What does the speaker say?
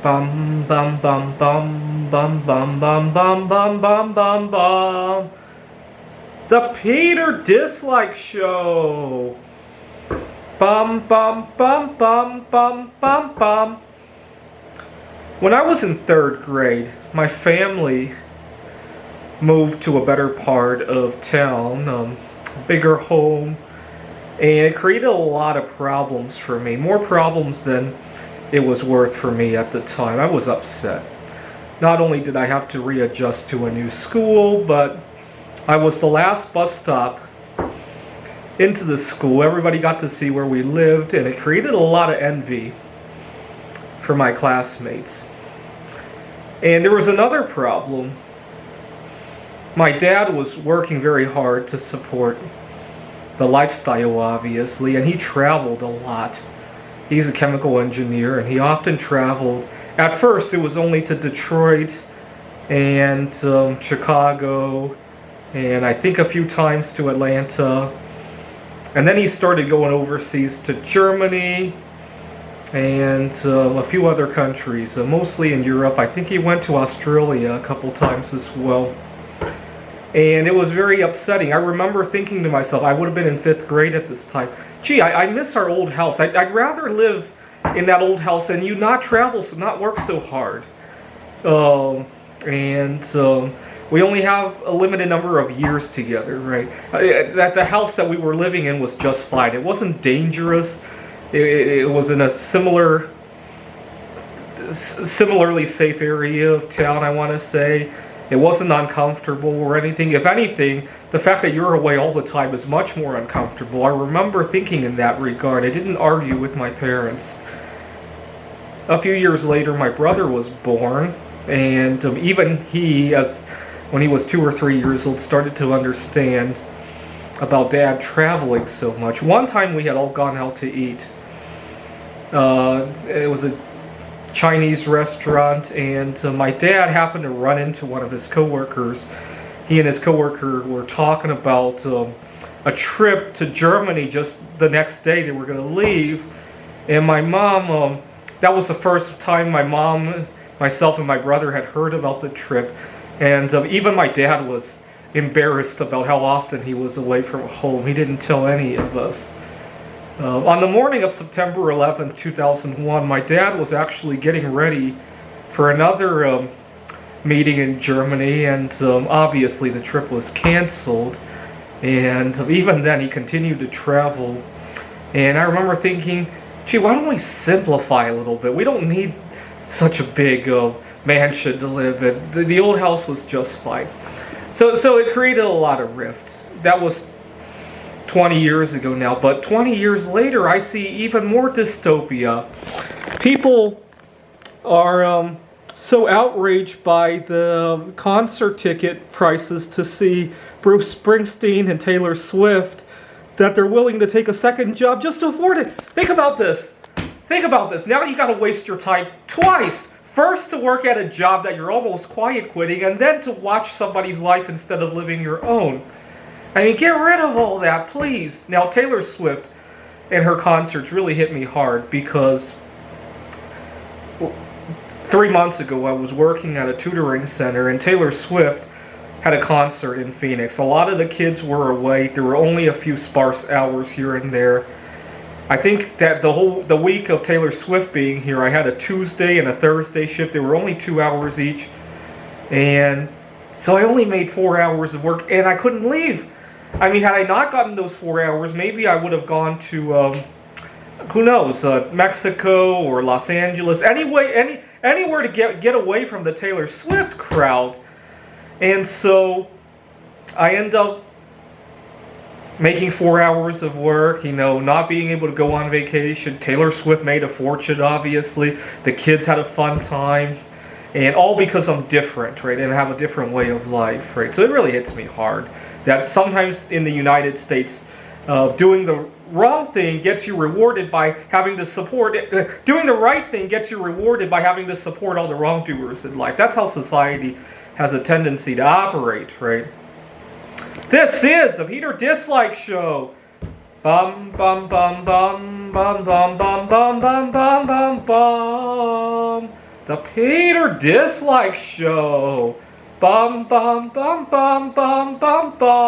Bum bum bum bum bum bum bum bum bum bum bum bum. The Peter Dislike Show. Bum bum bum bum bum bum bum. When I was in 3rd grade, my family moved to a better part of town, bigger home, and it created a lot of problems for me. More problems than it was worth for me at the time. I was upset. Not only did I have to readjust to a new school, but I was the last bus stop into the school. Everybody got to see where we lived, and it created a lot of envy for my classmates. And there was another problem. My dad was working very hard to support the lifestyle, obviously, and he traveled a lot. He's a chemical engineer, and he often traveled. At first, it was only to Detroit and Chicago, and I think a few times to Atlanta. And then he started going overseas to Germany and a few other countries, mostly in Europe. I think he went to Australia a couple times as well. And it was very upsetting. I remember thinking to myself, I would have been in 5th grade at this time, gee, I miss our old house. I'd rather live in that old house and you not travel, so not work so hard. We only have a limited number of years together, right? That the house that we were living in was just fine. It wasn't dangerous. It was in a similarly safe area of town, I want to say. It wasn't uncomfortable or anything. If anything, the fact that you're away all the time is much more uncomfortable. I remember thinking in that regard. I didn't argue with my parents. A few years later, my brother was born, and even he, when he was 2 or 3 years old, started to understand about Dad traveling so much. One time we had all gone out to eat. It was a Chinese restaurant, and my dad happened to run into one of his coworkers. He and his coworker were talking about a trip to Germany just the next day. They were going to leave, and my mom, that was the first time my mom, myself, and my brother had heard about the trip, and even my dad was embarrassed about how often he was away from home. He didn't tell any of us. On the morning of September 11, 2001, my dad was actually getting ready for another meeting in Germany, and obviously the trip was canceled. And even then, he continued to travel. And I remember thinking, gee, why don't we simplify a little bit? We don't need such a big mansion to live in. The old house was just fine. So it created a lot of rift. That was 20 years ago now, but 20 years later, I see even more dystopia. People are so outraged by the concert ticket prices to see Bruce Springsteen and Taylor Swift that they're willing to take a second job just to afford it. Think about this. Think about this. Now you got to waste your time twice. First to work at a job that you're almost quiet quitting, and then to watch somebody's life instead of living your own. I mean, get rid of all that, please. Now, Taylor Swift and her concerts really hit me hard because 3 months ago I was working at a tutoring center, and Taylor Swift had a concert in Phoenix. A lot of the kids were away. There were only a few sparse hours here and there. I think that the week of Taylor Swift being here, I had a Tuesday and a Thursday shift. They were only 2 hours each, and so I only made 4 hours of work, and I couldn't leave. I mean, had I not gotten those 4 hours, maybe I would have gone to, who knows, Mexico or Los Angeles, anywhere to get away from the Taylor Swift crowd. And so I end up making 4 hours of work, not being able to go on vacation. Taylor Swift made a fortune, obviously. The kids had a fun time. And all because I'm different, right? And I have a different way of life, right? So it really hits me hard that sometimes in the United States, doing the wrong thing gets you rewarded by having to support it. Doing the right thing gets you rewarded by having to support all the wrongdoers in life. That's how society has a tendency to operate, right? This is the Peter Dislike Show. Bum bum bum bum bum bum bum bum bum bum bum bum. The Peter Dislike Show. Bum bum bum bum bum bum bum.